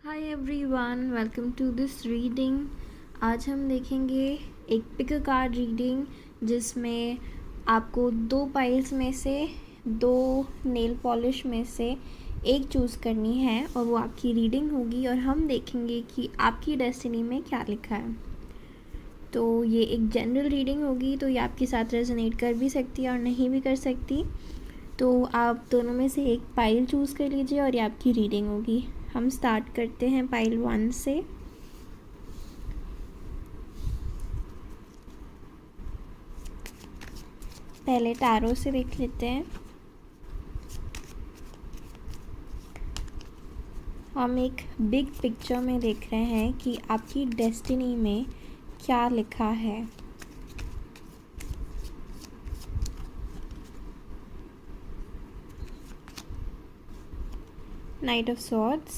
Hi everyone, welcome to this reading. आज हम देखेंगे एक पिक अ कार्ड रीडिंग जिसमें आपको दो पाइल्स में से दो नेल पॉलिश में से एक चूज़ करनी है और वो आपकी रीडिंग होगी और हम देखेंगे कि आपकी डेस्टिनी में क्या लिखा है। तो ये एक जनरल रीडिंग होगी, तो ये आपके साथ रेजोनेट कर भी सकती है और नहीं भी कर सकती। तो आप दोनों में से एक पाइल चूज़ कर लीजिए और ये आपकी रीडिंग होगी। हम स्टार्ट करते हैं पाइल 1 से। पहले टैरो से देख लेते हैं। हम एक बिग पिक्चर में देख रहे हैं कि आपकी डेस्टिनी में क्या लिखा है। Night of swords,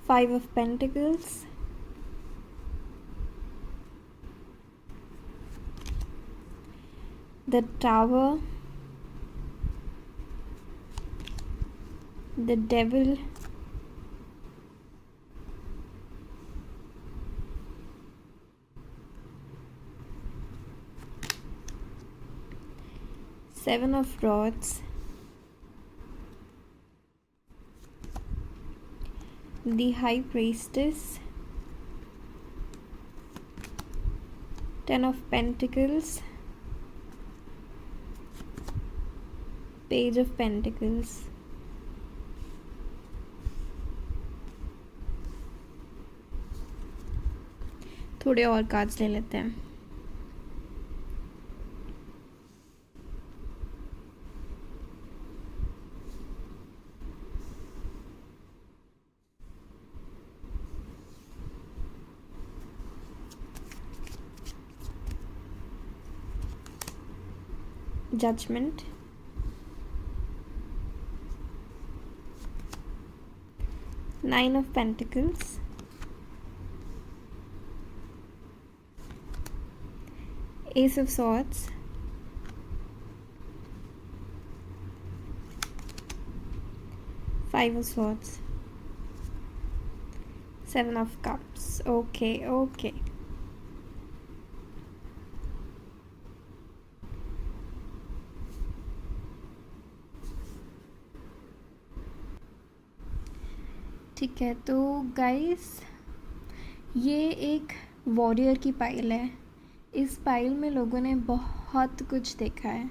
five of pentacles, the tower, the devil, seven of rods, the high priestess, ten of pentacles, page of pentacles। थोड़े और कार्ड्स ले लेते हैं। Judgement, nine of pentacles, ace of swords, five of swords, seven of cups. Okay okay, ठीक है। तो guys, ये एक वॉरियर की पाइल है। इस पाइल में लोगों ने बहुत कुछ देखा है।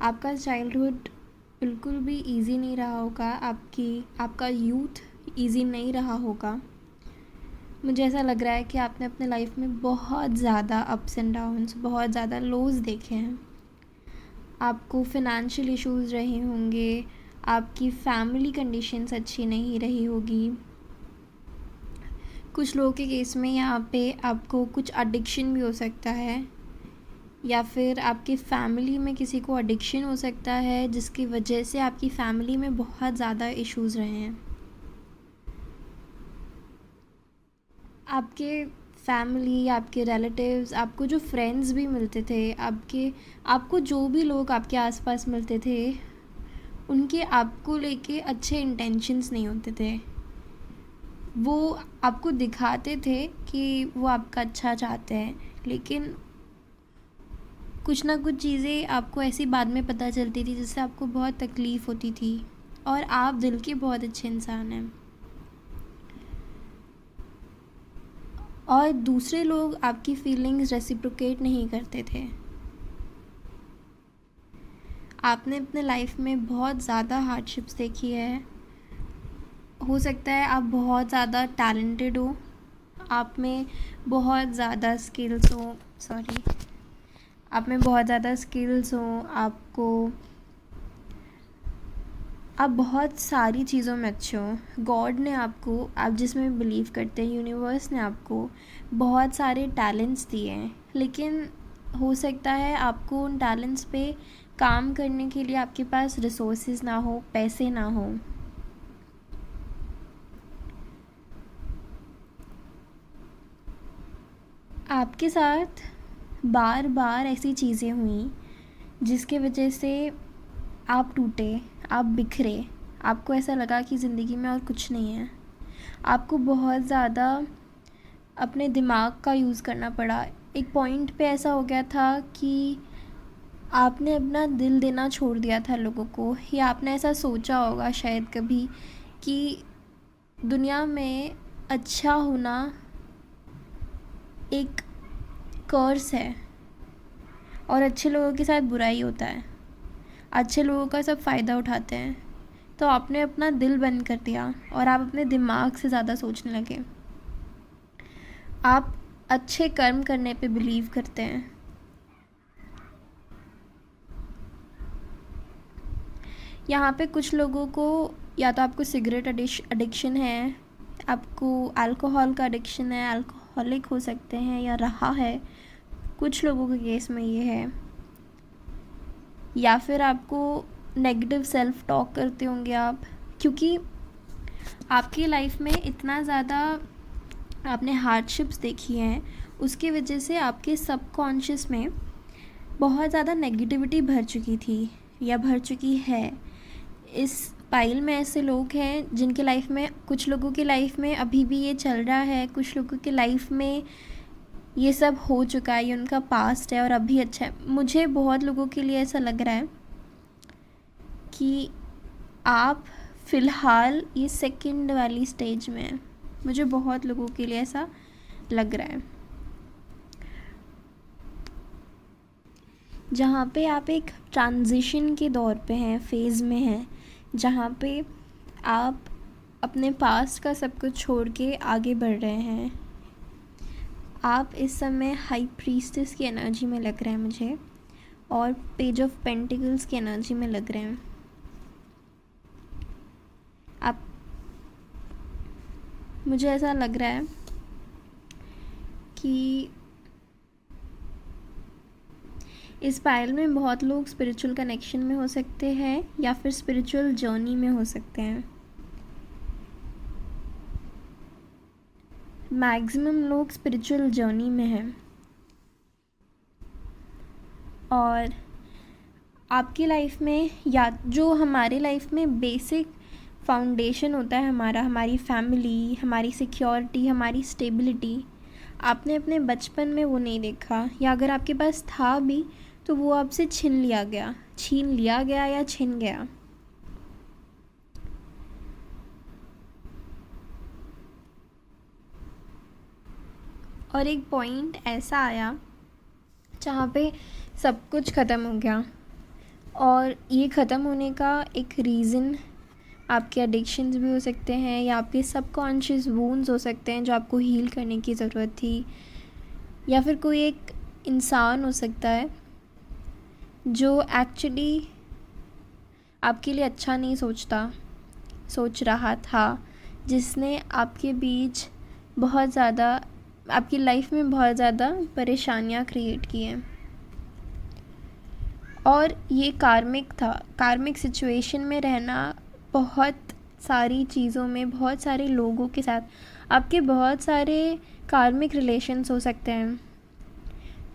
आपका चाइल्डहुड बिल्कुल भी इजी नहीं रहा होगा, आपका यूथ इजी नहीं रहा होगा। मुझे ऐसा लग रहा है कि आपने अपने लाइफ में बहुत ज़्यादा अप्स एंड डाउन्स, बहुत ज़्यादा लोज देखे हैं। आपको फिनेंशियल इश्यूज़ रहे होंगे, आपकी फैमिली कंडीशंस अच्छी नहीं रही होगी। कुछ लोगों के केस में यहाँ पे आपको कुछ एडिक्शन भी हो सकता है, या फिर आपकी फैमिली में किसी को एडिक्शन हो सकता है जिसकी वजह से आपकी फैमिली में बहुत ज़्यादा इश्यूज़ रहे हैं। आपके फैमिली, आपके रिलेटिव्स, आपको जो फ्रेंड्स भी मिलते थे, आपको जो भी लोग आपके आसपास मिलते थे, उनके आपको लेके अच्छे इंटेंशंस नहीं होते थे। वो आपको दिखाते थे कि वो आपका अच्छा चाहते हैं, लेकिन कुछ ना कुछ चीज़ें आपको ऐसी बाद में पता चलती थी जिससे आपको बहुत तकलीफ़ होती थी। और आप दिल के बहुत अच्छे इंसान हैं, और दूसरे लोग आपकी फीलिंग्स रेसिप्रोकेट नहीं करते थे। आपने अपने लाइफ में बहुत ज़्यादा हार्डशिप्स देखी है। हो सकता है आप बहुत ज़्यादा टैलेंटेड हो, आप में बहुत ज़्यादा स्किल्स हो, आप में बहुत ज़्यादा स्किल्स हो, आप बहुत सारी चीज़ों में अच्छे हो। गॉड ने आपको, आप जिसमें बिलीव करते हैं, यूनिवर्स ने आपको बहुत सारे टैलेंट्स दिए हैं, लेकिन हो सकता है आपको उन टैलेंट्स पे काम करने के लिए आपके पास रिसोर्सेज ना हो, पैसे ना हो। आपके साथ बार बार ऐसी चीज़ें हुई जिसके वजह से आप टूटे, आप बिखरे, आपको ऐसा लगा कि ज़िंदगी में और कुछ नहीं है, आपको बहुत ज़्यादा अपने दिमाग का यूज़ करना पड़ा। एक पॉइंट पे ऐसा हो गया था कि आपने अपना दिल देना छोड़ दिया था लोगों को, या आपने ऐसा सोचा होगा शायद कभी कि दुनिया में अच्छा होना एक कर्स है और अच्छे लोगों के साथ बुराई होता है, अच्छे लोगों का सब फ़ायदा उठाते हैं। तो आपने अपना दिल बंद कर दिया और आप अपने दिमाग से ज़्यादा सोचने लगे। आप अच्छे कर्म करने पे बिलीव करते हैं। यहाँ पे कुछ लोगों को या तो आपको सिगरेट एडिक्शन है, आपको अल्कोहल का एडिक्शन है, अल्कोहलिक हो सकते हैं या रहा है, कुछ लोगों के केस में ये है, या फिर आपको नेगेटिव सेल्फ टॉक करते होंगे आप, क्योंकि आपकी लाइफ में इतना ज़्यादा आपने हार्डशिप्स देखी हैं, उसकी वजह से आपके सबकॉन्शियस में बहुत ज़्यादा नेगेटिविटी भर चुकी थी या भर चुकी है। इस पाइल में ऐसे लोग हैं जिनके लाइफ में, कुछ लोगों की लाइफ में अभी भी ये चल रहा है, कुछ लोगों की लाइफ में ये सब हो चुका है, ये उनका पास्ट है और अभी अच्छा है। मुझे बहुत लोगों के लिए ऐसा लग रहा है कि आप फ़िलहाल ये सेकंड वाली स्टेज में हैं। मुझे बहुत लोगों के लिए ऐसा लग रहा है, जहाँ पे आप एक ट्रांजिशन के दौर पे हैं, फेज़ में हैं, जहाँ पे आप अपने पास्ट का सब कुछ छोड़ के आगे बढ़ रहे हैं। आप इस समय हाई प्रीस्टेस की एनर्जी में लग रहे हैं मुझे, और पेज ऑफ पेंटिकल्स की एनर्जी में लग रहे हैं। आप, मुझे ऐसा लग रहा है कि इस पायल में बहुत लोग स्पिरिचुअल कनेक्शन में हो सकते हैं या फिर स्पिरिचुअल जर्नी में हो सकते हैं। मैक्सिमम लोग स्पिरिचुअल जर्नी में हैं, और आपकी लाइफ में, या जो हमारे लाइफ में बेसिक फाउंडेशन होता है हमारा, हमारी फैमिली, हमारी सिक्योरिटी, हमारी स्टेबिलिटी, आपने अपने बचपन में वो नहीं देखा, या अगर आपके पास था भी तो वो आपसे छीन लिया गया या छिन गया। और एक पॉइंट ऐसा आया जहाँ पे सब कुछ ख़त्म हो गया, और ये ख़त्म होने का एक रीज़न आपके एडिक्शंस भी हो सकते हैं, या आपके सबकॉन्शियस वूंड्स हो सकते हैं जो आपको हील करने की ज़रूरत थी, या फिर कोई एक इंसान हो सकता है जो एक्चुअली आपके लिए अच्छा नहीं सोच रहा था, जिसने आपके बीच बहुत ज़्यादा, आपकी लाइफ में बहुत ज़्यादा परेशानियां क्रिएट की हैं। और ये कार्मिक सिचुएशन में रहना, बहुत सारी चीज़ों में, बहुत सारे लोगों के साथ आपके बहुत सारे कार्मिक रिलेशंस हो सकते हैं।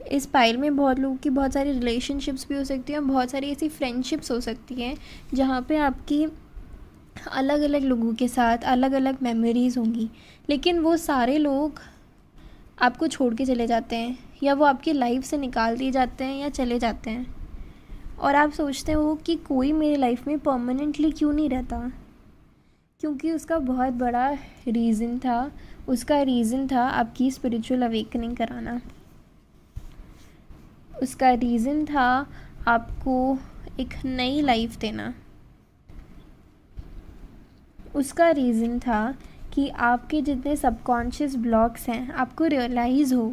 इस पाइल में बहुत लोगों की बहुत सारी रिलेशनशिप्स भी हो सकती हैं, और बहुत सारी ऐसी फ्रेंडशिप्स हो सकती हैं जहाँ पे आपकी अलग अलग लोगों के साथ अलग अलग मेमोरीज़ होंगी, लेकिन वो सारे लोग आपको छोड़ के चले जाते हैं, या वो आपकी लाइफ से निकाल दिए जाते हैं या चले जाते हैं, और आप सोचते हो कि कोई मेरी लाइफ में परमानेंटली क्यों नहीं रहता, क्योंकि उसका बहुत बड़ा रीज़न था। उसका रीज़न था आपकी स्पिरिचुअल अवेकनिंग कराना, उसका रीज़न था आपको एक नई लाइफ देना, उसका रीज़न था कि आपके जितने सबकॉन्शियस ब्लॉक्स हैं आपको रियलाइज़ हो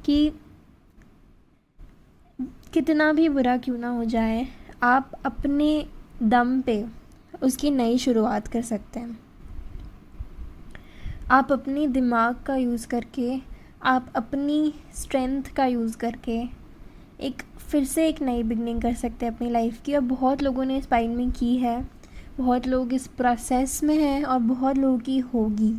कि कितना भी बुरा क्यों ना हो जाए, आप अपने दम पे उसकी नई शुरुआत कर सकते हैं। आप अपने दिमाग का यूज़ करके, आप अपनी स्ट्रेंथ का यूज़ करके फिर से एक नई बिगनिंग कर सकते हैं अपनी लाइफ की। और बहुत लोगों ने इस पाइल में की है, बहुत लोग इस प्रोसेस में हैं, और बहुत लोगों की होगी।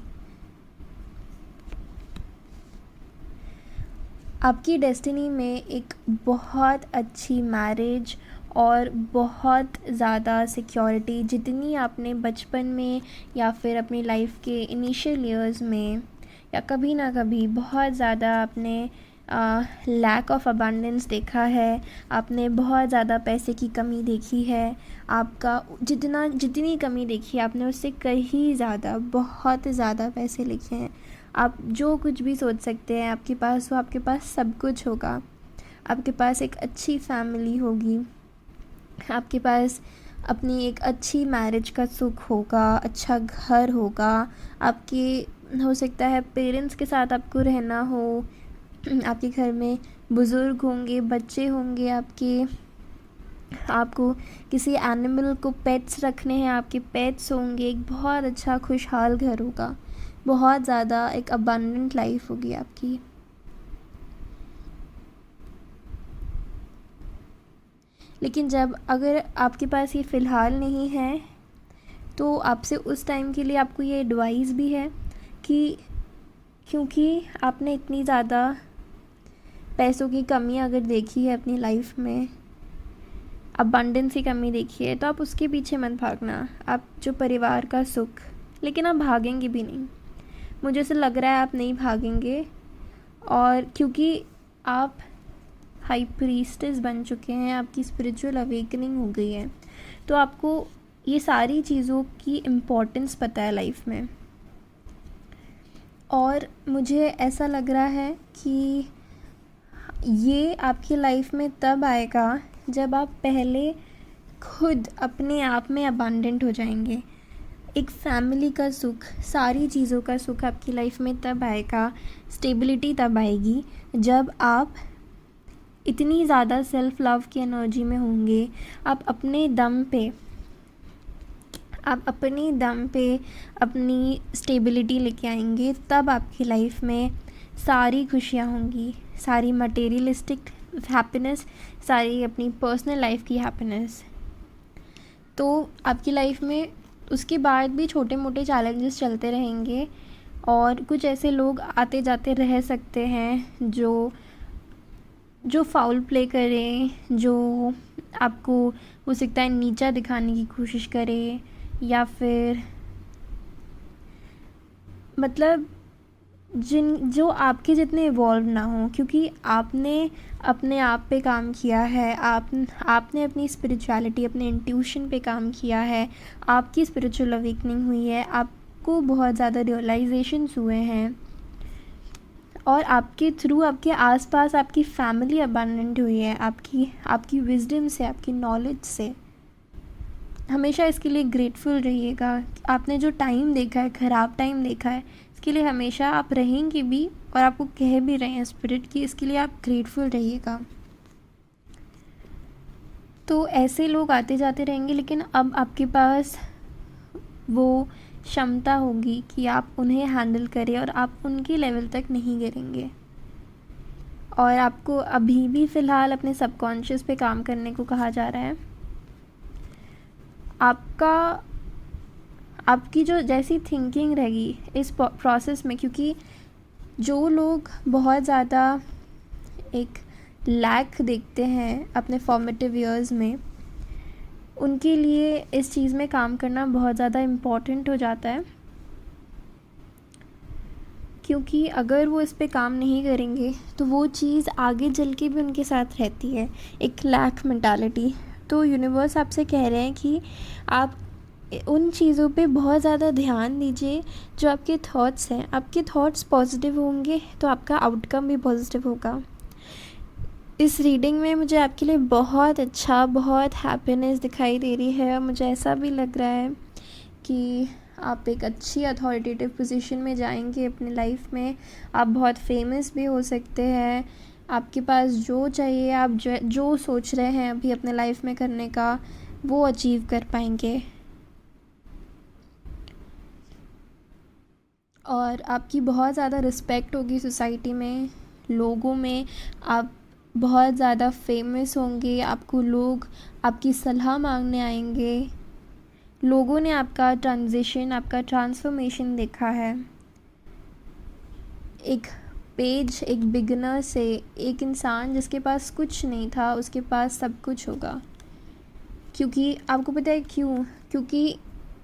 आपकी डेस्टिनी में एक बहुत अच्छी मैरिज और बहुत ज़्यादा सिक्योरिटी जितनी आपने बचपन में या फिर अपनी लाइफ के इनिशियल ईयर्स में या कभी ना कभी बहुत ज़्यादा आपने लैक ऑफ अबंडेंस देखा है, आपने बहुत ज़्यादा पैसे की कमी देखी है, आपका जितनी कमी देखी है आपने उससे कहीं ज़्यादा बहुत ज़्यादा पैसे लिखे हैं। आप जो कुछ भी सोच सकते हैं आपके पास हो, आपके पास सब कुछ होगा। आपके पास एक अच्छी फैमिली होगी, आपके पास अपनी एक अच्छी मैरिज का सुख होगा, अच्छा घर होगा, आपके हो सकता है पेरेंट्स के साथ आपको रहना हो, आपके घर में बुज़ुर्ग होंगे, बच्चे होंगे आपके, आपको किसी एनिमल को पेट्स रखने हैं, आपके पेट्स होंगे, एक बहुत अच्छा खुशहाल घर होगा, बहुत ज़्यादा एक अबंडेंट लाइफ होगी आपकी। लेकिन जब अगर आपके पास ये फ़िलहाल नहीं है तो आपसे उस टाइम के लिए आपको ये एडवाइस भी है कि क्योंकि आपने इतनी ज़्यादा पैसों की कमी अगर देखी है अपनी लाइफ में, अबंडेंस की कमी देखी है, तो आप उसके पीछे मत भागना। आप जो परिवार का सुख, लेकिन आप भागेंगे भी नहीं, मुझे ऐसा लग रहा है आप नहीं भागेंगे। और क्योंकि आप हाई प्रीस्टेस बन चुके हैं, आपकी स्पिरिचुअल अवेकनिंग हो गई है, तो आपको ये सारी चीज़ों की इम्पोर्टेंस पता है लाइफ में। और मुझे ऐसा लग रहा है कि ये आपकी लाइफ में तब आएगा जब आप पहले खुद अपने आप में अबंडेंट हो जाएंगे। एक फैमिली का सुख, सारी चीज़ों का सुख आपकी लाइफ में तब आएगा, स्टेबिलिटी तब आएगी जब आप इतनी ज़्यादा सेल्फ लव की एनर्जी में होंगे। आप अपने दम पे अपनी स्टेबिलिटी लेके आएंगे, तब आपकी लाइफ में सारी खुशियाँ होंगी, सारी मटेरियलिस्टिक हैप्पीनेस, सारी अपनी पर्सनल लाइफ की हैप्पीनेस। तो आपकी लाइफ में उसके बाद भी छोटे मोटे चैलेंजेस चलते रहेंगे और कुछ ऐसे लोग आते जाते रह सकते हैं जो फाउल प्ले करें, जो आपको हो सकता है नीचा दिखाने की कोशिश करे, या फिर मतलब जो आपके जितने इवॉल्व ना हो, क्योंकि आपने अपने आप पे काम किया है, आपने अपनी स्पिरिचुअलिटी, अपने इंट्यूशन पे काम किया है, आपकी स्पिरिचुअल अवेकनिंग हुई है, आपको बहुत ज़्यादा रियलाइजेशंस हुए हैं और आपके थ्रू आपके आसपास आपकी फैमिली अबंडेंट हुई है, आपकी विजडम से, आपकी नॉलेज से। हमेशा इसके लिए ग्रेटफुल रहिएगा। आपने जो टाइम देखा है, ख़राब टाइम देखा है, इसके लिए हमेशा आप रहेंगे भी और आपको कह भी रहे हैं स्पिरिट की, इसके लिए आप ग्रेटफुल रहिएगा। तो ऐसे लोग आते जाते रहेंगे, लेकिन अब आपके पास वो क्षमता होगी कि आप उन्हें हैंडल करें और आप उनके लेवल तक नहीं गिरेंगे। और आपको अभी भी फ़िलहाल अपने सबकॉन्शियस पे काम करने को कहा जा रहा है। आपकी जो जैसी थिंकिंग रहेगी इस प्रोसेस में, क्योंकि जो लोग बहुत ज़्यादा एक लैक देखते हैं अपने फॉर्मेटिव ईयर्स में, उनके लिए इस चीज़ में काम करना बहुत ज़्यादा इम्पॉर्टेंट हो जाता है, क्योंकि अगर वो इस पे काम नहीं करेंगे तो वो चीज़ आगे चल के भी उनके साथ रहती है, एक लैक मेंटालिटी। तो यूनिवर्स आपसे कह रहे हैं कि आप उन चीज़ों पे बहुत ज़्यादा ध्यान दीजिए जो आपके थॉट्स हैं। आपके थॉट्स पॉजिटिव होंगे तो आपका आउटकम भी पॉजिटिव होगा। इस रीडिंग में मुझे आपके लिए बहुत हैप्पीनेस दिखाई दे रही है और मुझे ऐसा भी लग रहा है कि आप एक अच्छी अथॉरिटेटिव पोजीशन में जाएंगे अपनी लाइफ में। आप बहुत फेमस भी हो सकते हैं। आपके पास जो चाहिए, आप जो सोच रहे हैं अभी अपने लाइफ में करने का, वो अचीव कर पाएंगे। और आपकी बहुत ज़्यादा रिस्पेक्ट होगी सोसाइटी में, लोगों में। आप बहुत ज़्यादा फेमस होंगे, आपको लोग आपकी सलाह मांगने आएंगे। लोगों ने आपका ट्रांजिशन, आपका ट्रांसफॉर्मेशन देखा है। एक बिगिनर से एक इंसान जिसके पास कुछ नहीं था, उसके पास सब कुछ होगा। क्योंकि आपको पता है क्यों? क्योंकि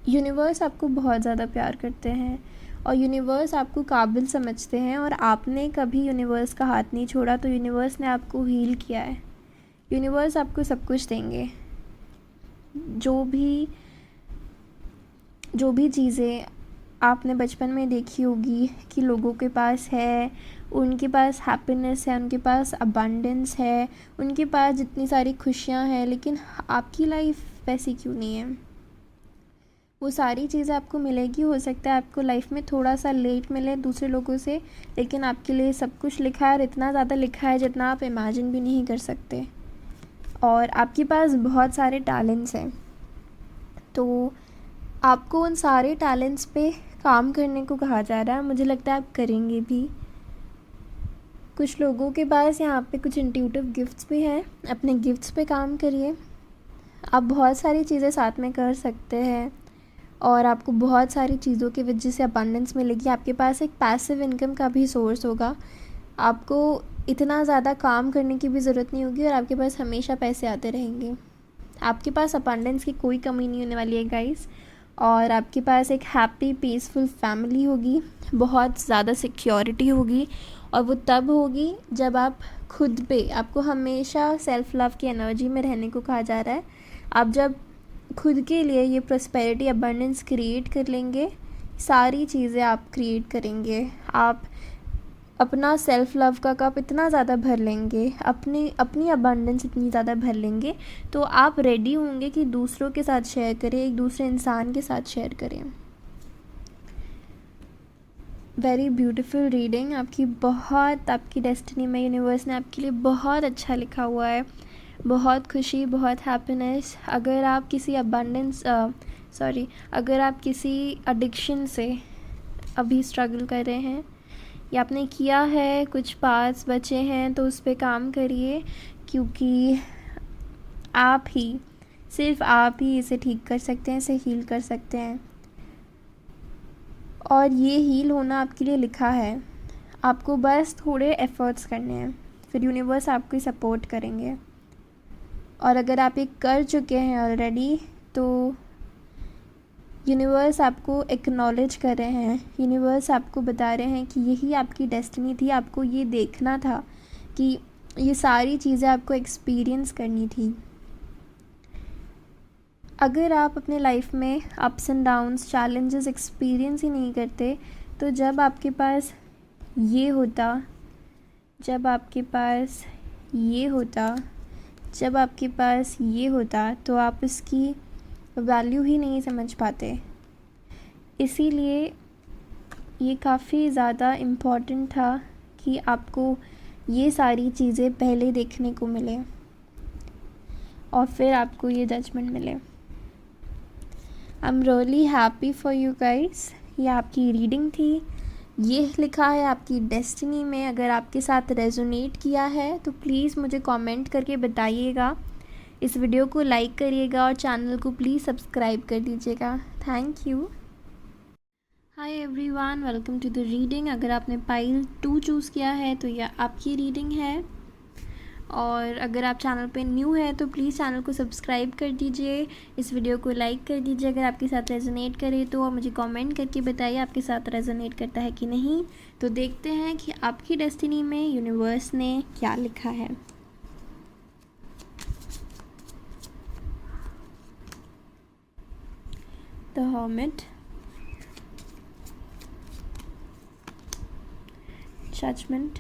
यूनिवर्स आपको बहुत ज़्यादा प्यार करते हैं और यूनिवर्स आपको काबिल समझते हैं, और आपने कभी यूनिवर्स का हाथ नहीं छोड़ा, तो यूनिवर्स ने आपको हील किया है। यूनिवर्स आपको सब कुछ देंगे। जो भी चीज़ें आपने बचपन में देखी होगी कि लोगों के पास है, उनके पास हैप्पीनेस है, उनके पास अबंडेंस है, उनके पास जितनी सारी खुशियाँ हैं, लेकिन आपकी लाइफ वैसी क्यों नहीं है? वो सारी चीज़ें आपको मिलेगी। हो सकता है आपको लाइफ में थोड़ा सा लेट मिले दूसरे लोगों से, लेकिन आपके लिए सब कुछ लिखा है, और इतना ज़्यादा लिखा है जितना आप इमेजिन भी नहीं कर सकते। और आपके पास बहुत सारे टैलेंट्स हैं, तो आपको उन सारे टैलेंट्स पे काम करने को कहा जा रहा है। मुझे लगता है आप करेंगे भी। कुछ लोगों के पास यहाँ पे कुछ इंट्यूटिव गिफ्ट्स भी हैं, अपने गिफ्ट्स पे काम करिए। आप बहुत सारी चीज़ें साथ में कर सकते हैं और आपको बहुत सारी चीज़ों की वजह से अबंडेंस मिलेगी। आपके पास एक पैसिव इनकम का भी सोर्स होगा। आपको इतना ज़्यादा काम करने की भी ज़रूरत नहीं होगी और आपके पास हमेशा पैसे आते रहेंगे। आपके पास अबंडेंस की कोई कमी नहीं होने वाली है गाइस। और आपके पास एक हैप्पी पीसफुल फैमिली होगी, बहुत ज़्यादा सिक्योरिटी होगी, और वो तब होगी जब आप खुद पे, आपको हमेशा सेल्फ लव की एनर्जी में रहने को कहा जा रहा है। आप जब खुद के लिए ये प्रॉस्पेरिटी अबंडेंस क्रिएट कर लेंगे, सारी चीज़ें आप क्रिएट करेंगे। आप अपना सेल्फ लव का कप इतना ज़्यादा भर लेंगे, अपनी अबंडेंस इतनी ज़्यादा भर लेंगे, तो आप रेडी होंगे कि दूसरों के साथ शेयर करें, एक दूसरे इंसान के साथ शेयर करें। Very beautiful reading. आपकी डेस्टिनी में यूनिवर्स ने आपके लिए बहुत अच्छा लिखा हुआ है। बहुत खुशी, बहुत हैप्पीनेस। अगर आप किसी एडिक्शन से अभी स्ट्रगल कर रहे हैं या आपने किया है, कुछ पास बचे हैं, तो उस पे काम करिए, क्योंकि सिर्फ आप ही इसे ठीक कर सकते हैं, इसे हील कर सकते हैं। और ये हील होना आपके लिए लिखा है। आपको बस थोड़े एफ़र्ट्स करने हैं, फिर यूनिवर्स आपको सपोर्ट करेंगे। और अगर आप ये कर चुके हैं ऑलरेडी, तो यूनिवर्स आपको एक्नॉलेज कर रहे हैं। यूनिवर्स आपको बता रहे हैं कि यही आपकी डेस्टिनी थी। आपको ये देखना था कि ये सारी चीज़ें आपको एक्सपीरियंस करनी थी। अगर आप अपने लाइफ में ups and downs, challenges experience ही नहीं करते, तो जब आपके पास ये होता, जब आपके पास ये होता तो आप इसकी वैल्यू ही नहीं समझ पाते। इसीलिए ये काफ़ी ज़्यादा इम्पॉर्टेंट था कि आपको ये सारी चीज़ें पहले देखने को मिले और फिर आपको ये जजमेंट मिले। I am really happy for you guys. ये आपकी रीडिंग थी। ये लिखा है आपकी डेस्टिनी में। अगर आपके साथ रेजोनेट किया है तो प्लीज़ मुझे कमेंट करके बताइएगा। इस वीडियो को लाइक करिएगा और चैनल को प्लीज़ सब्सक्राइब कर दीजिएगा। Thank you. Hi everyone, welcome to the reading. अगर आपने पाइल 2 चूज़ किया है तो यह आपकी रीडिंग है। और अगर आप चैनल पे न्यू है तो प्लीज़ चैनल को सब्सक्राइब कर दीजिए, इस वीडियो को लाइक कर दीजिए अगर आपके साथ रेजोनेट करे तो, और मुझे कमेंट करके बताइए आपके साथ रेजोनेट करता है कि नहीं। तो देखते हैं कि आपकी डेस्टिनी में यूनिवर्स ने क्या लिखा है। The hermit, judgement,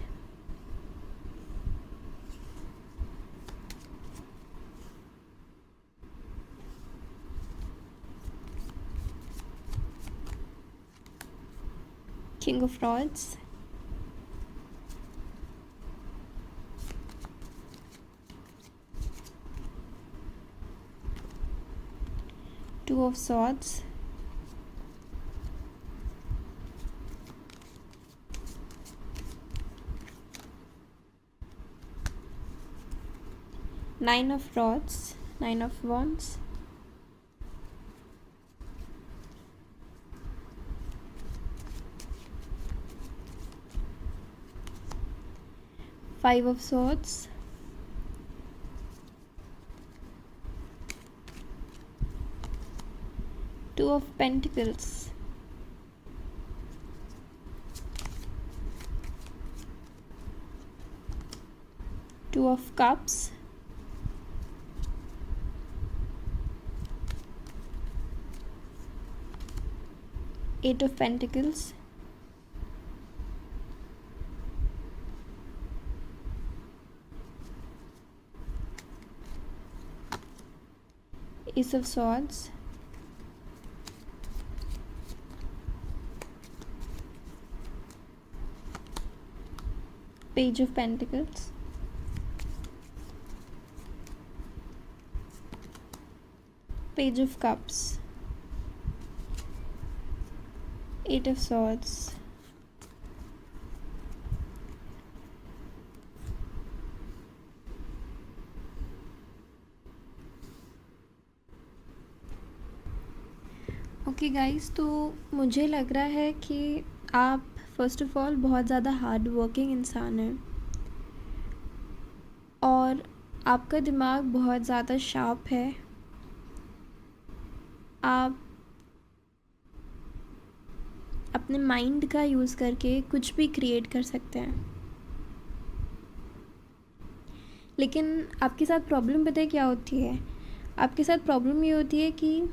King of Rods, Two of Swords, Nine of Rods, Nine of Wands, Five of Swords, Two of Pentacles. Two of Cups. Eight of Pentacles. Ace of Swords. Page of Pentacles. Page of Cups. Eight of Swords. Okay guys, तो मुझे लग रहा है कि आप first of all बहुत ज़्यादा hard working इंसान हैं और आपका दिमाग बहुत ज़्यादा शार्प है। आप अपने माइंड का यूज़ करके कुछ भी क्रिएट कर सकते हैं, लेकिन आपके साथ प्रॉब्लम पता है क्या होती है? आपके साथ प्रॉब्लम ये होती है कि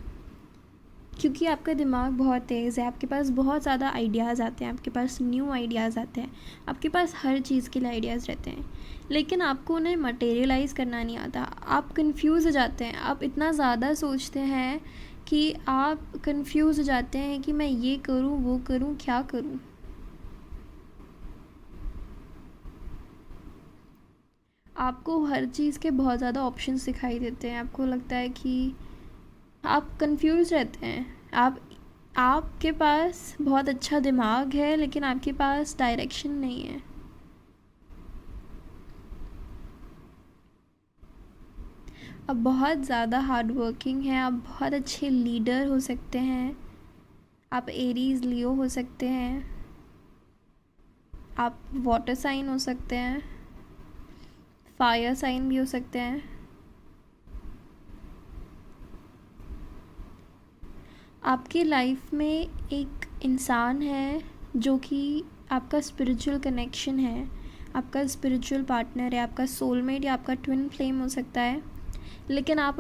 क्योंकि आपका दिमाग बहुत तेज़ है, आपके पास बहुत ज़्यादा आइडियाज़ आते हैं, आपके पास न्यू आइडियाज़ आते हैं, आपके पास हर चीज़ के लिए आइडियाज़ रहते हैं, लेकिन आपको उन्हें मटेरियलाइज़ करना नहीं आता। आप कंफ्यूज हो जाते हैं, आप इतना ज़्यादा सोचते हैं कि आप कंफ्यूज हो जाते हैं कि मैं ये करूँ, वो करूँ, क्या करूँ। आपको हर चीज़ के बहुत ज़्यादा ऑप्शंस दिखाई देते हैं, आपको लगता है कि आप कंफ्यूज रहते हैं। आपके पास बहुत अच्छा दिमाग है, लेकिन आपके पास डायरेक्शन नहीं है। आप बहुत ज़्यादा हार्ड वर्किंग हैं, आप बहुत अच्छे लीडर हो सकते हैं, आप एरीज लियो हो सकते हैं, आप वाटर साइन हो सकते हैं, फायर साइन भी हो सकते हैं। आपकी लाइफ में एक इंसान है जो कि आपका स्पिरिचुअल कनेक्शन है, आपका स्पिरिचुअल पार्टनर है, आपका सोलमेट या आपका ट्विन फ्लेम हो सकता है, लेकिन आप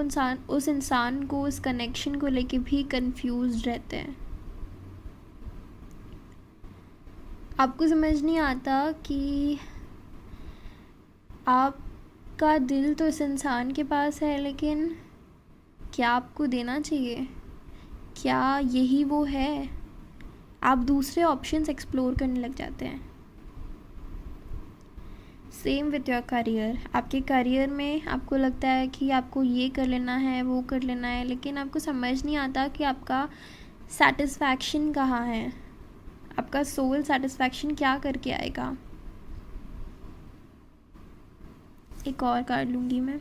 उस इंसान को, उस कनेक्शन को लेके भी कंफ्यूज रहते हैं। आपको समझ नहीं आता कि आपका दिल तो इस इंसान के पास है, लेकिन क्या आपको देना चाहिए? क्या यही वो है? आप दूसरे ऑप्शंस एक्सप्लोर करने लग जाते हैं। Same with your career. आपके करियर में आपको लगता है कि आपको ये कर लेना है, वो कर लेना है, लेकिन आपको समझ नहीं आता कि आपका सेटिस्फैक्शन कहाँ है, आपका सोल सेटिस्फैक्शन क्या करके आएगा। एक और कार्ड लूँगी मैं।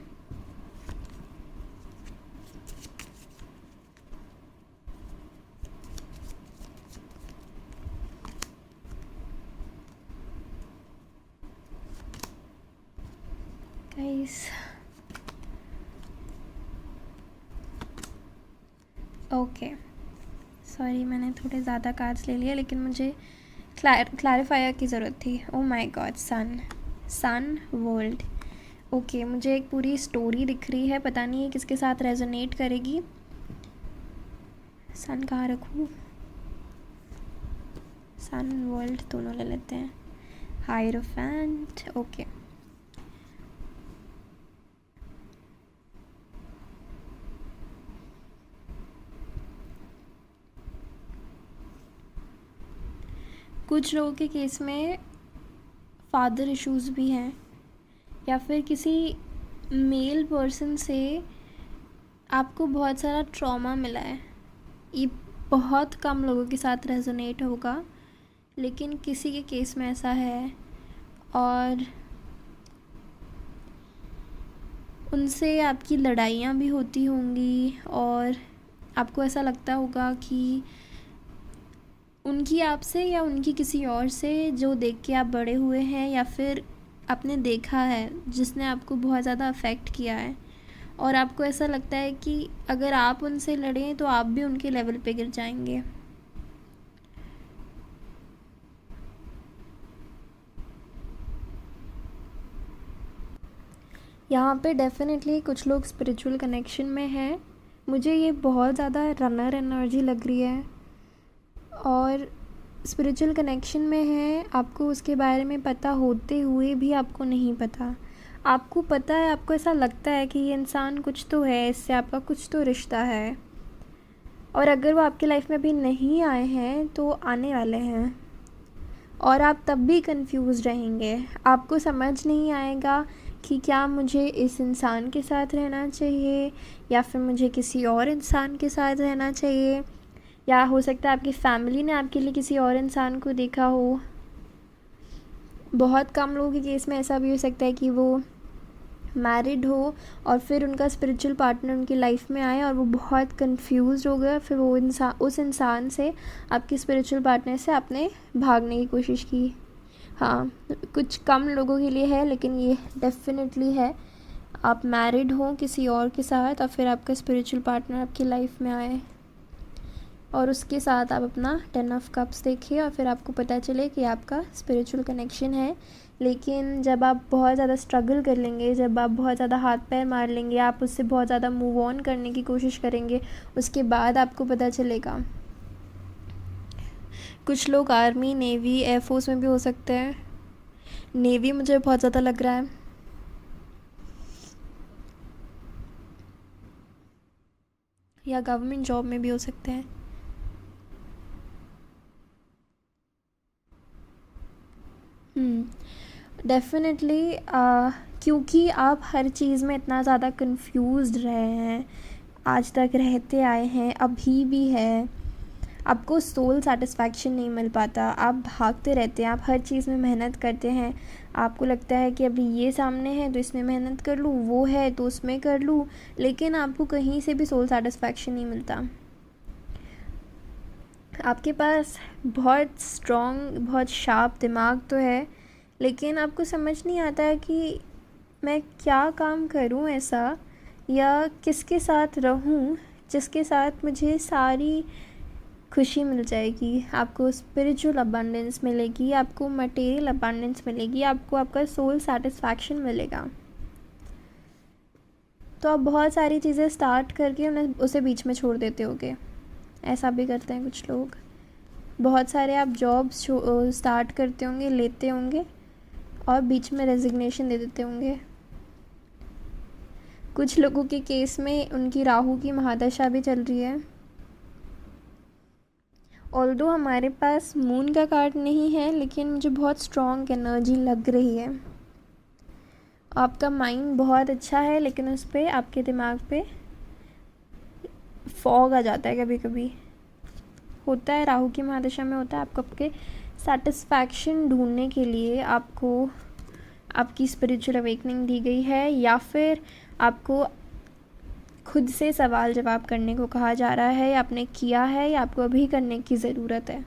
गाइस, ओके, सॉरी मैंने थोड़े ज़्यादा कार्ड्स ले लिए, लेकिन मुझे क्लैरिफायर की ज़रूरत थी। Oh my God, sun world. Okay, मुझे एक पूरी स्टोरी दिख रही है, पता नहीं है किसके साथ रेजोनेट करेगी। सन कहाँ रखूँ? सन वर्ल्ड दोनों ले लेते हैं। Hierophant, okay. कुछ लोगों के केस में फादर इश्यूज़ भी हैं, या फिर किसी मेल पर्सन से आपको बहुत सारा ट्रॉमा मिला है। ये बहुत कम लोगों के साथ रेजोनेट होगा, लेकिन किसी के केस में ऐसा है, और उनसे आपकी लड़ाइयाँ भी होती होंगी, और आपको ऐसा लगता होगा कि उनकी आपसे या उनकी किसी और से जो देख के आप बड़े हुए हैं, या फिर आपने देखा है जिसने आपको बहुत ज़्यादा अफेक्ट किया है, और आपको ऐसा लगता है कि अगर आप उनसे लड़ें तो आप भी उनके लेवल पे गिर जाएंगे। यहाँ पे डेफिनेटली कुछ लोग स्पिरिचुअल कनेक्शन में हैं। मुझे ये बहुत ज़्यादा रनर एनर्जी लग रही है, और स्पिरिचुअल कनेक्शन में है, आपको उसके बारे में पता होते हुए भी आपको नहीं पता। आपको पता है, आपको ऐसा लगता है कि ये इंसान कुछ तो है, इससे आपका कुछ तो रिश्ता है, और अगर वो आपकी लाइफ में अभी नहीं आए हैं तो आने वाले हैं, और आप तब भी कंफ्यूज रहेंगे। आपको समझ नहीं आएगा कि क्या मुझे इस इंसान के साथ रहना चाहिए या फिर मुझे किसी और इंसान के साथ रहना चाहिए, या हो सकता है आपकी फैमिली ने आपके लिए किसी और इंसान को देखा हो। बहुत कम लोगों के केस में ऐसा भी हो सकता है कि वो मैरिड हो और फिर उनका स्पिरिचुअल पार्टनर उनकी लाइफ में आए और वो बहुत कंफ्यूज हो गए, फिर वो उस इंसान से, आपकी स्पिरिचुअल पार्टनर से आपने भागने की कोशिश की। हाँ, कुछ कम लोगों के लिए है, लेकिन ये डेफिनेटली है। आप मैरिड हो किसी और के साथ और फिर आपका स्पिरिचुअल पार्टनर आपकी लाइफ में आए और उसके साथ आप अपना 10 ऑफ कप्स देखिए और फिर आपको पता चले कि आपका स्पिरिचुअल कनेक्शन है। लेकिन जब आप बहुत ज़्यादा स्ट्रगल कर लेंगे, जब आप बहुत ज़्यादा हाथ पैर मार लेंगे, आप उससे बहुत ज़्यादा मूव ऑन करने की कोशिश करेंगे, उसके बाद आपको पता चलेगा। कुछ लोग आर्मी, नेवी, एयरफोर्स में भी हो सकते हैं। नेवी मुझे बहुत ज़्यादा लग रहा है। या गवर्नमेंट जॉब में भी हो सकते हैं। डेफिनेटली क्योंकि आप हर चीज़ में इतना ज़्यादा कंफ्यूज्ड रहे हैं, आज तक रहते आए हैं, अभी भी है, आपको सोल सेटिस्फैक्शन नहीं मिल पाता। आप भागते रहते हैं, आप हर चीज़ में मेहनत करते हैं, आपको लगता है कि अभी ये सामने है तो इसमें मेहनत कर लूँ, वो है तो उसमें कर लूँ, लेकिन आपको कहीं से भी सोल सेटिस्फैक्शन नहीं मिलता। आपके पास बहुत स्ट्रॉन्ग, बहुत शार्प दिमाग तो है, लेकिन आपको समझ नहीं आता है कि मैं क्या काम करूं ऐसा, या किसके साथ रहूं जिसके साथ मुझे सारी खुशी मिल जाएगी। आपको स्पिरिचुअल अबंडेंस मिलेगी, आपको मटेरियल अबंडेंस मिलेगी, आपको आपका सोल सेटिस्फैक्शन मिलेगा। तो आप बहुत सारी चीज़ें स्टार्ट करके उन्हें उसे बीच में छोड़ देते होगे। ऐसा भी करते हैं कुछ लोग। बहुत सारे आप जॉब्स स्टार्ट करते होंगे, लेते होंगे और बीच में रेजिग्नेशन दे देते होंगे। कुछ लोगों के केस में उनकी राहु की महादशा भी चल रही है। ऑल्दो हमारे पास मून का कार्ड नहीं है, लेकिन मुझे बहुत स्ट्रॉन्ग एनर्जी लग रही है। आपका माइंड बहुत अच्छा है, लेकिन उस पर आपके दिमाग पे फॉग आ जाता है कभी कभी। होता है, राहु की महादशा में होता है। आपको आपके सेटिस्फैक्शन ढूंढने के लिए आपको आपकी स्पिरिचुअल अवेकनिंग दी गई है, या फिर आपको खुद से सवाल जवाब करने को कहा जा रहा है, या आपने किया है या आपको अभी करने की ज़रूरत है।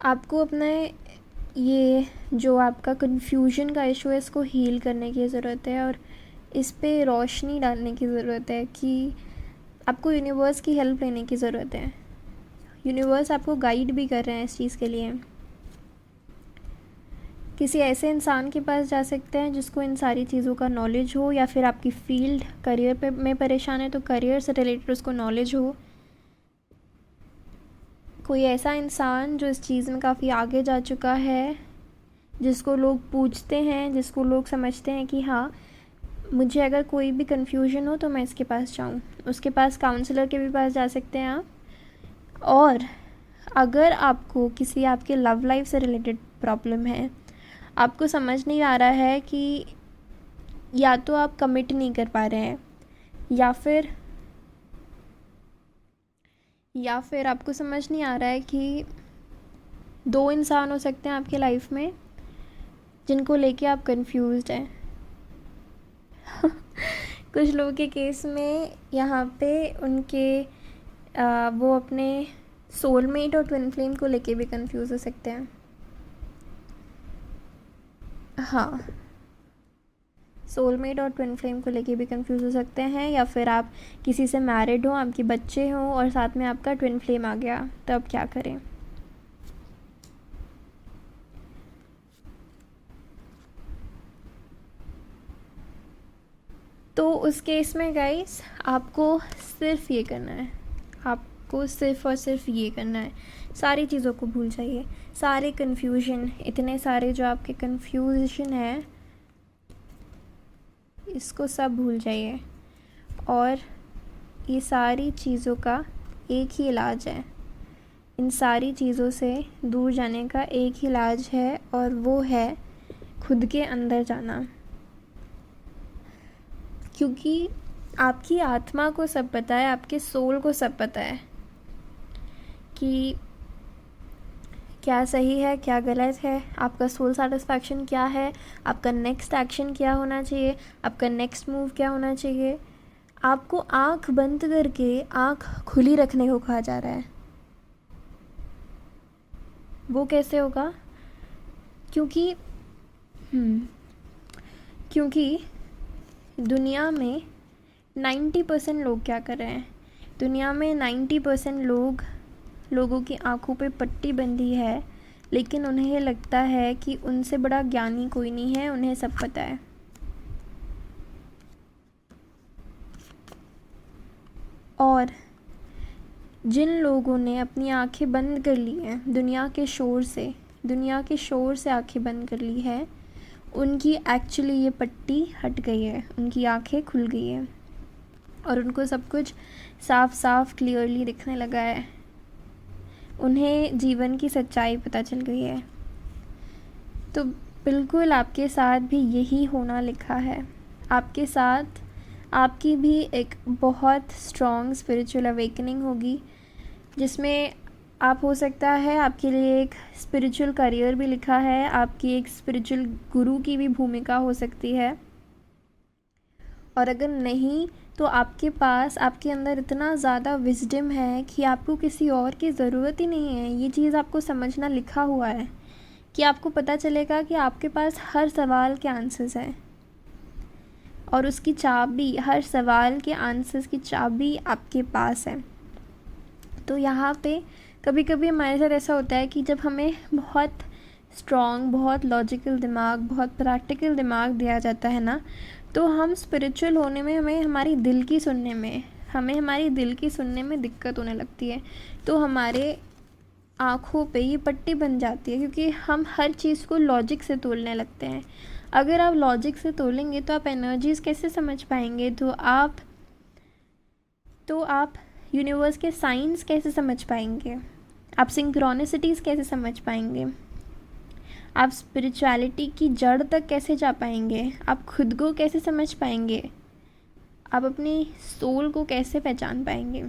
आपको अपना ये जो आपका कन्फ्यूजन का इशू है, इसको हील करने की ज़रूरत है और इस पे रोशनी डालने की ज़रूरत है कि आपको यूनिवर्स की हेल्प लेने की ज़रूरत है। यूनिवर्स आपको गाइड भी कर रहे हैं इस चीज़ के लिए। किसी ऐसे इंसान के पास जा सकते हैं जिसको इन सारी चीज़ों का नॉलेज हो, या फिर आपकी फील्ड करियर पे में परेशान है तो करियर से रिलेटेड उसको नॉलेज हो। कोई ऐसा इंसान जो इस चीज़ में काफ़ी आगे जा चुका है, जिसको लोग पूछते हैं, जिसको लोग समझते हैं कि हाँ, मुझे अगर कोई भी कन्फ्यूजन हो तो मैं इसके पास जाऊँ। उसके पास, काउंसलर के भी पास जा सकते हैं आप। और अगर आपको किसी आपके लव लाइफ से रिलेटेड प्रॉब्लम है, आपको समझ नहीं आ रहा है कि या तो आप कमिट नहीं कर पा रहे हैं, या फिर आपको समझ नहीं आ रहा है कि 2 इंसान हो सकते हैं आपके लाइफ में जिनको लेके आप कंफ्यूज्ड हैं। कुछ लोगों के केस में यहाँ पे उनके वो अपने सोलमेट और ट्विन फ्लेम को लेके भी कंफ्यूज हो सकते हैं। हाँ, सोलमेट और ट्विन फ्लेम को लेके भी कंफ्यूज हो सकते हैं, या फिर आप किसी से मैरिड हो, आपके बच्चे हों और साथ में आपका ट्विन फ्लेम आ गया, तो अब क्या करें। तो उस केस में गाइस आपको सिर्फ ये करना है, आपको सिर्फ और सिर्फ ये करना है, सारी चीज़ों को भूल जाइए, सारे कन्फ्यूजन, इतने सारे जो आपके कन्फ्यूजन है, इसको सब भूल जाइए। और ये सारी चीज़ों का एक ही इलाज है, इन सारी चीज़ों से दूर जाने का एक ही इलाज है, और वो है खुद के अंदर जाना। क्योंकि आपकी आत्मा को सब पता है, आपके सोल को सब पता है कि क्या सही है, क्या गलत है, आपका सोल सेटिस्फैक्शन क्या है, आपका नेक्स्ट एक्शन क्या होना चाहिए, आपका नेक्स्ट मूव क्या होना चाहिए। आपको आँख बंद करके आँख खुली रखने को कहा जा रहा है। वो कैसे होगा? क्योंकि दुनिया में 90% लोग क्या कर रहे हैं, दुनिया में 90% लोगों की आंखों पे पट्टी बंधी है, लेकिन उन्हें लगता है कि उनसे बड़ा ज्ञानी कोई नहीं है, उन्हें सब पता है। और जिन लोगों ने अपनी आंखें बंद कर ली हैं, दुनिया के शोर से आंखें बंद कर ली है, उनकी एक्चुअली ये पट्टी हट गई है, उनकी आंखें खुल गई है और उनको सब कुछ साफ साफ क्लियरली दिखने लगा है, उन्हें जीवन की सच्चाई पता चल गई है। तो बिल्कुल आपके साथ भी यही होना लिखा है, आपके साथ आपकी भी एक बहुत स्ट्रॉन्ग स्पिरिचुअल अवेकनिंग होगी, जिसमें आप, हो सकता है आपके लिए एक स्पिरिचुअल करियर भी लिखा है, आपकी एक स्पिरिचुअल गुरु की भी भूमिका हो सकती है। और अगर नहीं तो आपके पास, आपके अंदर इतना ज़्यादा विजडम है कि आपको किसी और की ज़रूरत ही नहीं है। ये चीज़ आपको समझना लिखा हुआ है कि आपको पता चलेगा कि आपके पास हर सवाल के आंसर्स हैं, और उसकी चाबी, हर सवाल के आंसर्स की चाबी आपके पास है। तो यहाँ पे कभी कभी हमारे साथ ऐसा होता है कि जब हमें बहुत स्ट्रॉन्ग, बहुत लॉजिकल दिमाग, बहुत प्रैक्टिकल दिमाग दिया जाता है ना, तो हम स्पिरिचुअल होने में, हमें हमारी दिल की सुनने में दिक्कत होने लगती है। तो हमारे आँखों पे ये पट्टी बन जाती है, क्योंकि हम हर चीज़ को लॉजिक से तोलने लगते हैं। अगर आप लॉजिक से तोलेंगे तो आप एनर्जीज़ कैसे समझ पाएंगे, तो आप यूनिवर्स के साइंस कैसे समझ पाएंगे, आप सिंक्रोनिसिटीज़ कैसे समझ पाएंगे, आप स्पिरिचुअलिटी की जड़ तक कैसे जा पाएंगे, आप खुद को कैसे समझ पाएंगे, आप अपनी सोल को कैसे पहचान पाएंगे।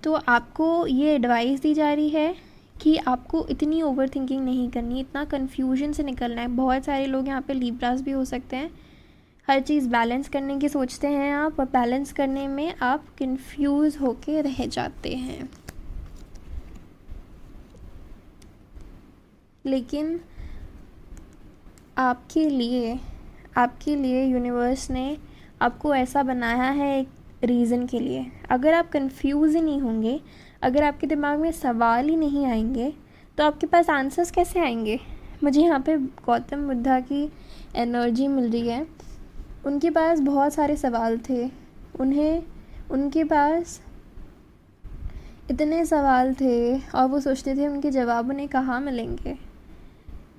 तो आपको ये एडवाइस दी जा रही है कि आपको इतनी ओवर थिंकिंग नहीं करनी, इतना कन्फ्यूजन से निकलना है। बहुत सारे लोग यहाँ पे लिब्रास भी हो सकते हैं, हर चीज़ बैलेंस करने की सोचते हैं आप, और बैलेंस करने में आप कंफ्यूज होके रह जाते हैं। लेकिन आपके लिए यूनिवर्स ने आपको ऐसा बनाया है एक रीज़न के लिए। अगर आप कंफ्यूज ही नहीं होंगे, अगर आपके दिमाग में सवाल ही नहीं आएंगे, तो आपके पास आंसर्स कैसे आएंगे। मुझे यहाँ पे गौतम बुद्धा की एनर्जी मिल रही है। उनके पास बहुत सारे सवाल थे, उनके पास इतने सवाल थे, और वो सोचते थे उनके जवाब उन्हें कहाँ मिलेंगे,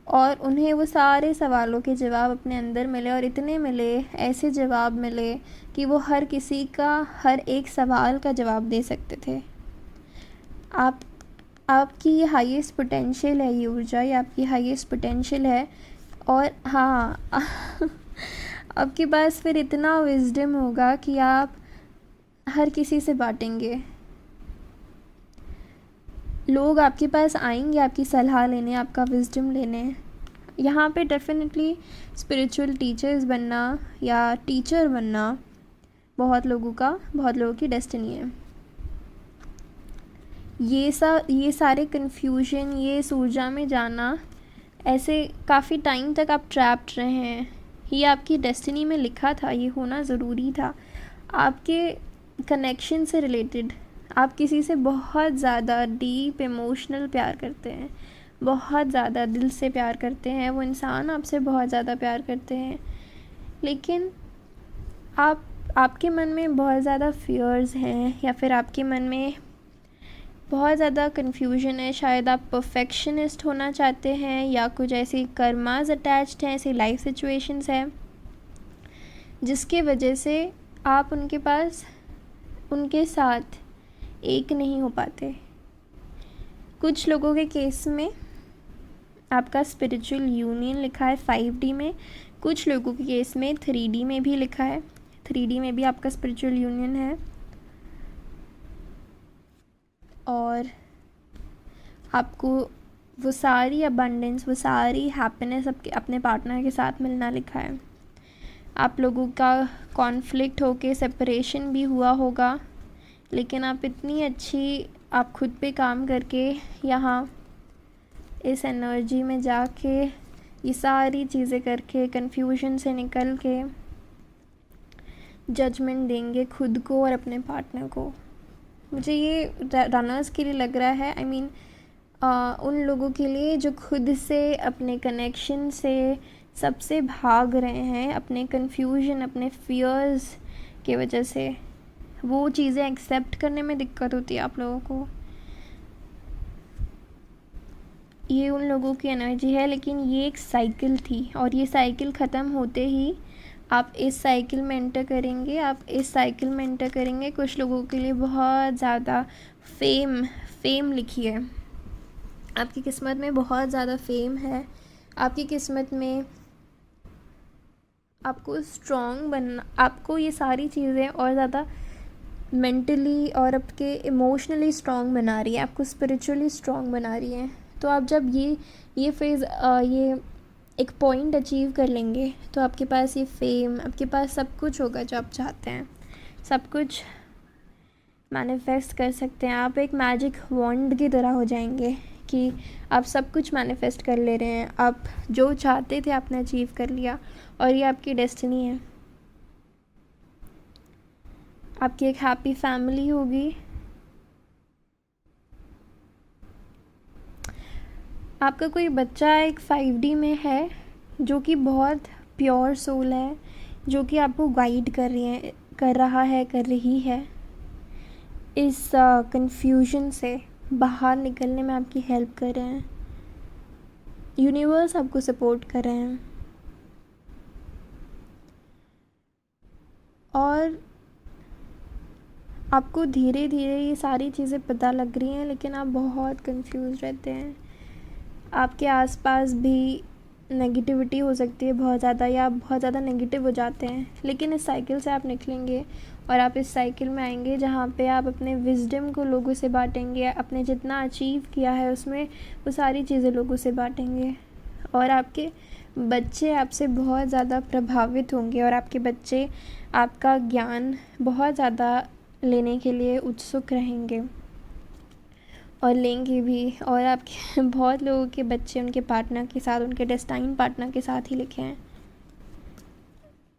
और उन्हें वो सारे सवालों के जवाब अपने अंदर मिले, और इतने मिले, ऐसे जवाब मिले कि वो हर किसी का हर एक सवाल का जवाब दे सकते थे। आपकी ये हाईएस्ट पोटेंशियल है, ये ऊर्जा, ये आपकी हाईएस्ट पोटेंशियल है। और हाँ आपके पास फिर इतना विजडम होगा कि आप हर किसी से बांटेंगे। लोग आपके पास आएंगे आपकी सलाह लेने, आपका विजडम लेने। यहाँ पे डेफिनेटली स्पिरिचुअल टीचर्स बनना या टीचर बनना बहुत लोगों की डेस्टिनी है। ये सारे कन्फ्यूजन, ये इस ऊर्जा में जाना ऐसे काफ़ी टाइम तक आप ट्रैप्ड रहे हैं। ये आपकी डेस्टिनी में लिखा था, ये होना ज़रूरी था। आपके कनेक्शन से रिलेटेड, आप किसी से बहुत ज़्यादा डीप इमोशनल प्यार करते हैं, बहुत ज़्यादा दिल से प्यार करते हैं, वो इंसान आपसे बहुत ज़्यादा प्यार करते हैं, लेकिन आपके मन में बहुत ज़्यादा फियर्स हैं, या फिर आपके मन में बहुत ज़्यादा कन्फ्यूजन है। शायद आप परफेक्शनिस्ट होना चाहते हैं, या कुछ ऐसी कर्मास अटैच्ड हैं, ऐसी लाइफ सिचुएशंस हैं जिसके वजह से आप उनके साथ एक नहीं हो पाते। कुछ लोगों के केस में आपका स्पिरिचुअल यूनियन लिखा है 5D में, कुछ लोगों के केस में 3D में भी लिखा है। 3D में भी आपका स्पिरिचुअल यूनियन है, और आपको वो सारी अबंडेंस, वो सारी हैप्पीनेस अपने पार्टनर के साथ मिलना लिखा है। आप लोगों का कॉन्फ्लिक्ट होके सेपरेशन भी हुआ होगा, लेकिन आप खुद पे काम करके यहाँ इस एनर्जी में जाके, ये सारी चीज़ें करके, कन्फ्यूजन से निकल के जजमेंट देंगे खुद को और अपने पार्टनर को। मुझे ये रनर्स के लिए लग रहा है, आई मीन उन लोगों के लिए जो खुद से, अपने कनेक्शन से सबसे भाग रहे हैं, अपने कन्फ्यूजन, अपने फियर्स की वजह से। वो चीज़ें एक्सेप्ट करने में दिक्कत होती है आप लोगों को। ये उन लोगों की एनर्जी है, लेकिन ये एक साइकिल थी, और ये साइकिल ख़त्म होते ही आप इस साइकिल में एंटर करेंगे। कुछ लोगों के लिए बहुत ज़्यादा फेम लिखी है। आपकी किस्मत में बहुत ज़्यादा फेम है। आपकी किस्मत में आपको स्ट्रॉन्ग बनना, आपको ये सारी चीज़ें और ज़्यादा मेंटली और आपके इमोशनली स्ट्रॉन्ग बना रही है, आपको स्पिरिचुअली स्ट्रॉन्ग बना रही है। तो आप जब ये फेज़, ये एक पॉइंट अचीव कर लेंगे, तो आपके पास ये फेम, आपके पास सब कुछ होगा जो आप चाहते हैं, सब कुछ मैनिफेस्ट कर सकते हैं। आप एक मैजिक वॉन्ड की तरह हो जाएंगे कि आप सब कुछ मैनिफेस्ट कर ले रहे हैं। आप जो चाहते थे आपने अचीव कर लिया, और ये आपकी डेस्टिनी है। आपकी एक हैप्पी फैमिली होगी। आपका कोई बच्चा एक 5D में है जो कि बहुत प्योर सोल है, जो कि आपको गाइड कर रही है इस कन्फ्यूजन से बाहर निकलने में, आपकी हेल्प कर रहे हैं। यूनिवर्स आपको सपोर्ट कर रहे हैं, और आपको धीरे धीरे ये सारी चीज़ें पता लग रही हैं, लेकिन आप बहुत कंफ्यूज रहते हैं। आपके आसपास भी नेगेटिविटी हो सकती है बहुत ज़्यादा, या आप बहुत ज़्यादा नेगेटिव हो जाते हैं, लेकिन इस साइकिल से आप निकलेंगे, और आप इस साइकिल में आएंगे जहाँ पे आप अपने विजडम को लोगों से बांटेंगे, अपने जितना अचीव किया है उसमें वो सारी चीज़ें लोगों से बांटेंगे, और आपके बच्चे आपसे बहुत ज़्यादा प्रभावित होंगे, और आपके बच्चे आपका ज्ञान बहुत ज़्यादा लेने के लिए उत्सुक रहेंगे, और लेंगे भी। और आपके बहुत लोगों के बच्चे उनके पार्टनर के साथ, उनके डेस्टाइन पार्टनर के साथ ही लिखे हैं,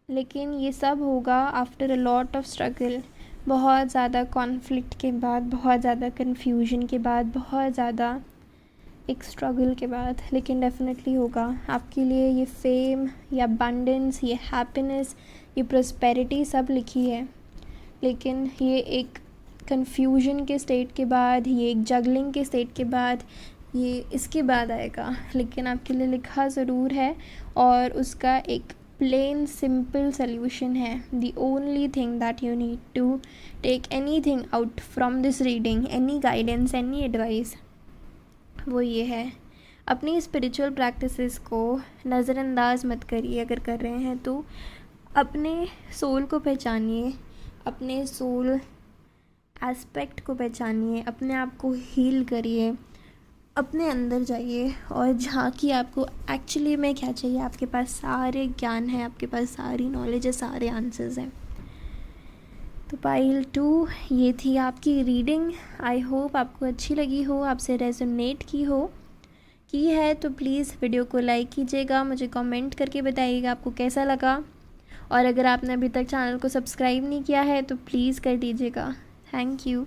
लेकिन ये सब होगा after a lot of struggle. बहुत ज़्यादा कॉन्फ्लिक्ट के बाद, बहुत ज़्यादा कन्फ्यूजन के बाद, बहुत ज़्यादा एक स्ट्रगल के बाद, लेकिन डेफिनेटली होगा आपके लिए। ये फेम, ये अबंडेंस, ये हैप्पीनेस, ये प्रॉस्पेरिटी सब लिखी है, लेकिन ये एक कन्फ्यूजन के स्टेट के बाद, ये एक जगलिंग के स्टेट के बाद, ये इसके बाद आएगा, लेकिन आपके लिए लिखा ज़रूर है, और उसका एक प्लेन सिंपल सल्यूशन है। The only thing that you need to take anything out from this reading, any guidance, any advice, वो ये है, अपनी स्पिरिचुअल प्रैक्टिसेस को नज़रअंदाज मत करिए। अगर कर रहे हैं तो अपने सोल को पहचानिए, अपने सोल एस्पेक्ट को पहचानिए, अपने आप को हील करिए, अपने अंदर जाइए और झांकिए आपको एक्चुअली में क्या चाहिए। आपके पास सारे ज्ञान है, आपके पास सारी नॉलेज है, सारे आंसर्स हैं। तो पाइल 2 ये थी आपकी रीडिंग। आई होप आपको अच्छी लगी हो, आपसे रेजोनेट की हो। की है तो प्लीज़ वीडियो को लाइक कीजिएगा, मुझे कमेंट करके बताइएगा आपको कैसा लगा। और अगर आपने अभी तक चैनल को सब्सक्राइब नहीं किया है तो प्लीज़ कर दीजिएगा। Thank you.